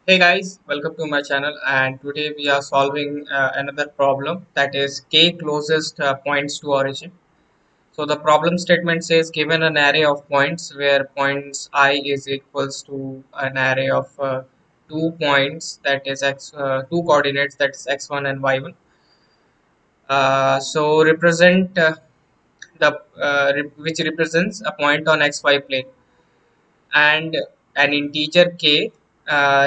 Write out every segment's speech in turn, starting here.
Hey guys, welcome to my channel, and today we are solving another problem, that is k closest points to origin. So the problem statement says given an array of points where points I is equals to an array of 2 points, that is two coordinates, that is x1 and y1. So represent which represents a point on xy plane, and an integer k,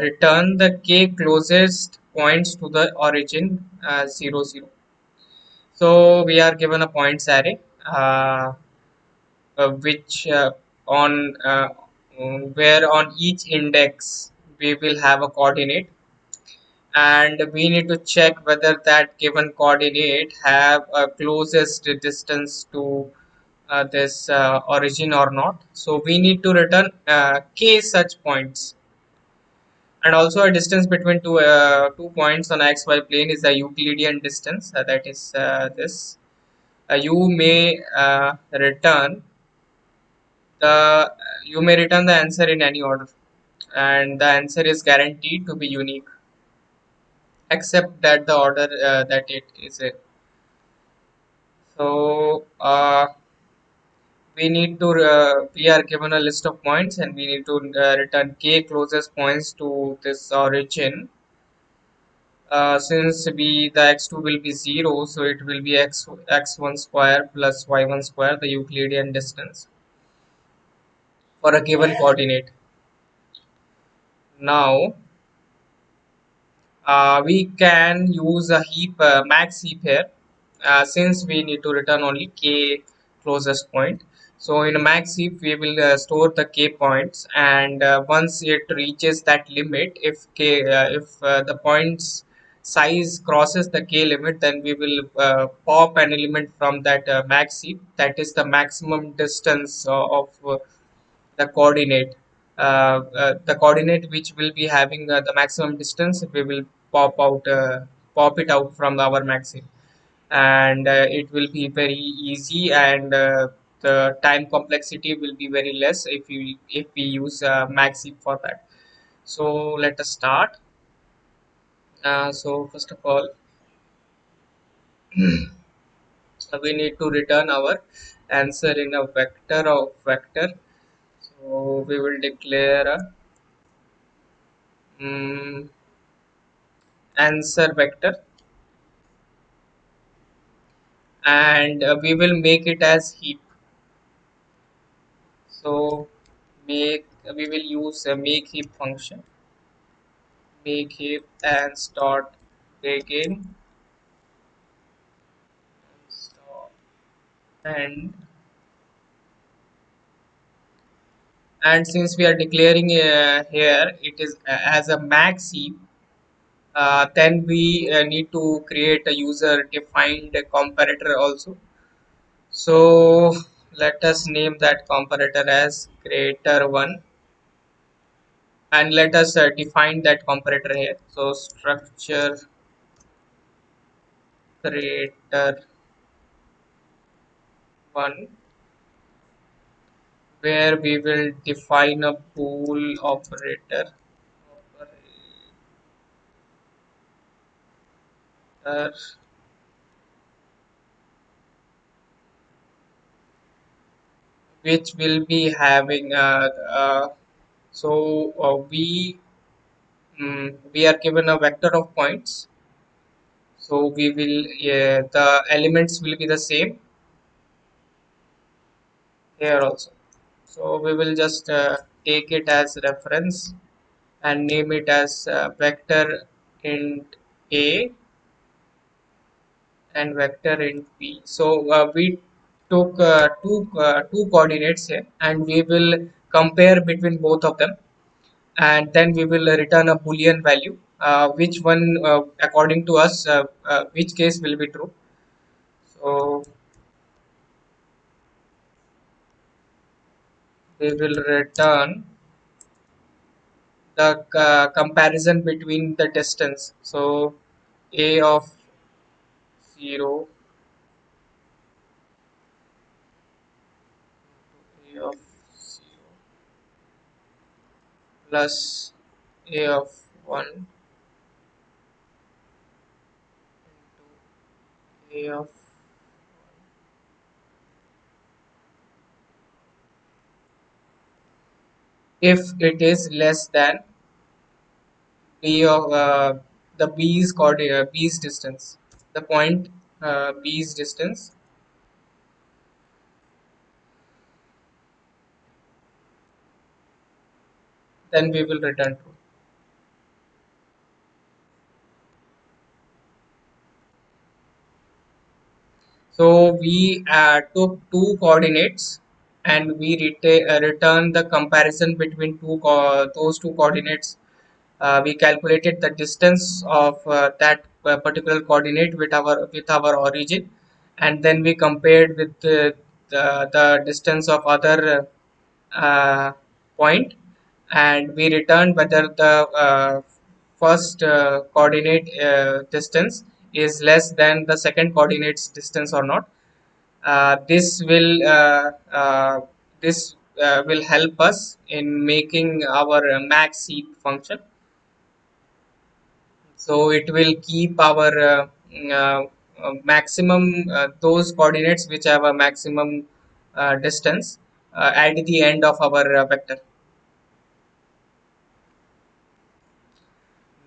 return the k closest points to the origin 0 0. So we are given a points array, which on where on each index we will have a coordinate, and we need to check whether that given coordinate have a closest distance to this origin or not. So we need to return k such points, and also a distance between two points on xy plane is the Euclidean distance, that is this. You may return the answer in any order, and the answer is guaranteed to be unique, except that the order that it is in. So we are given a list of points, and we need to return k closest points to this origin. Since the x2 will be 0, so it will be x1 square plus y1 square, the Euclidean distance for a given coordinate. Now we can use a heap, max heap here, since we need to return only k closest point. So in a max heap we will store the k points, and once it reaches that limit, if the points size crosses the k limit, then we will pop an element from that max heap, that is the maximum distance of the coordinate which will be having the maximum distance. We will pop it out from our maxim, and it will be very easy, and the time complexity will be very less if we use maxim for that. So let us start. So first of all, we need to return our answer in a vector of vector. So we will declare a answer vector, and we will make it as heap. So make we will use a make heap function, make heap and start begin, start end. And since we are declaring here it is as a max heap, then we need to create a user defined comparator also. So let us name that comparator as creator1, and let us define that comparator here. So structure creator1, where we will define a bool operator, which will be having so we are given a vector of points. So we will the elements will be the same here also. So we will just take it as reference and name it as vector int a and vector int b. So we took two coordinates here, and we will compare between both of them, and then we will return a boolean value, which one according to us, which case will be true. So we will return the comparison between the distance. So a of 0, a of 0 plus a of 1 into a of if it is less than b of the b's coordinate b's distance, the point b's distance, then we will return true. So we took two coordinates and we return the comparison between those two coordinates. We calculated the distance of that particular coordinate with our origin, and then we compared with the distance of other point, and we returned whether the first coordinate distance is less than the second coordinate's distance or not. This will help us in making our max heap function. So it will keep our maximum those coordinates which have a maximum distance at the end of our vector.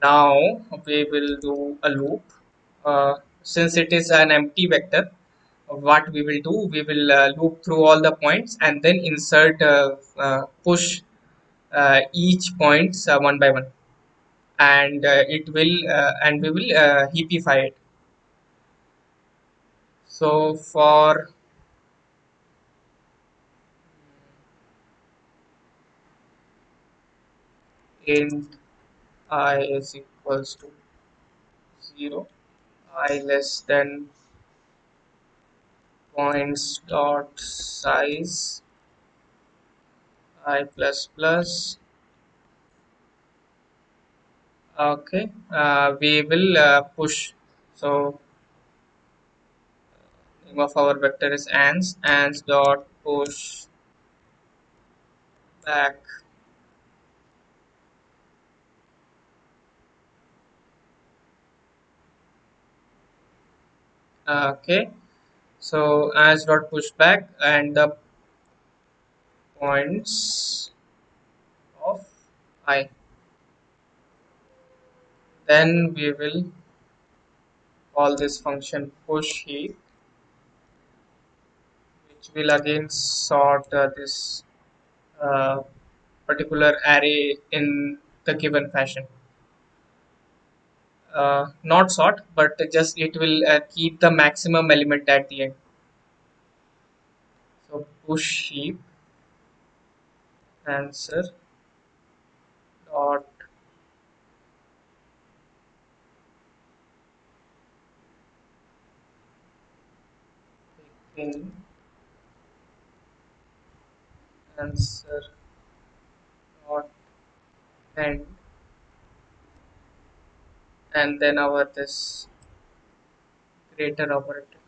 Now we will do a loop. Since it is an empty vector, what we will do, we will loop through all the points and then insert push each points one by one, and it will and we will heapify it. So for int I is equals to 0, I less than points dot size I plus plus. Okay, we will push. So name of our vector is ans dot push back. Okay, so ans dot push back and the points of I. Then we will call this function push heap, which will again sort this uh, particular array in the given fashion. Not sort, but just it will keep the maximum element at the end. So push heap answer dot begin answer dot end, and then our this greater operator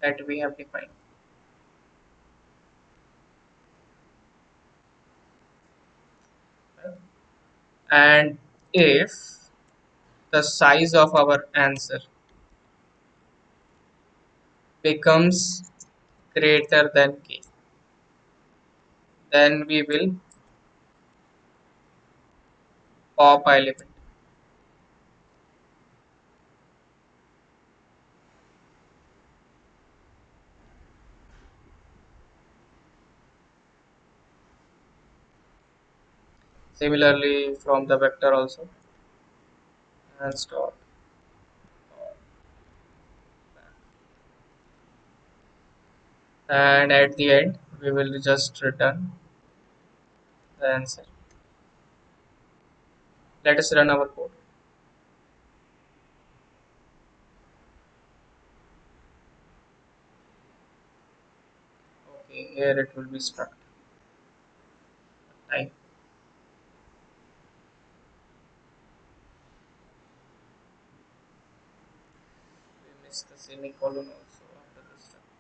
that we have defined. And if the size of our answer becomes greater than k, then we will pop element. Similarly from the vector also, and start, and at the end we will just return the answer. Let us run our code. Okay, here it will be struct type. We missed the semicolon also after the struct.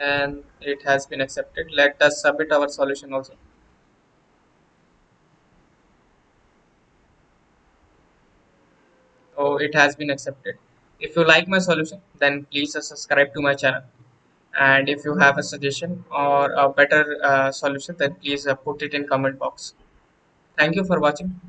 and it has been accepted. Let us submit our solution also. Oh, it has been accepted. If you like my solution, then please subscribe to my channel. And if you have a suggestion or a better solution, then please put it in comment box. Thank you for watching.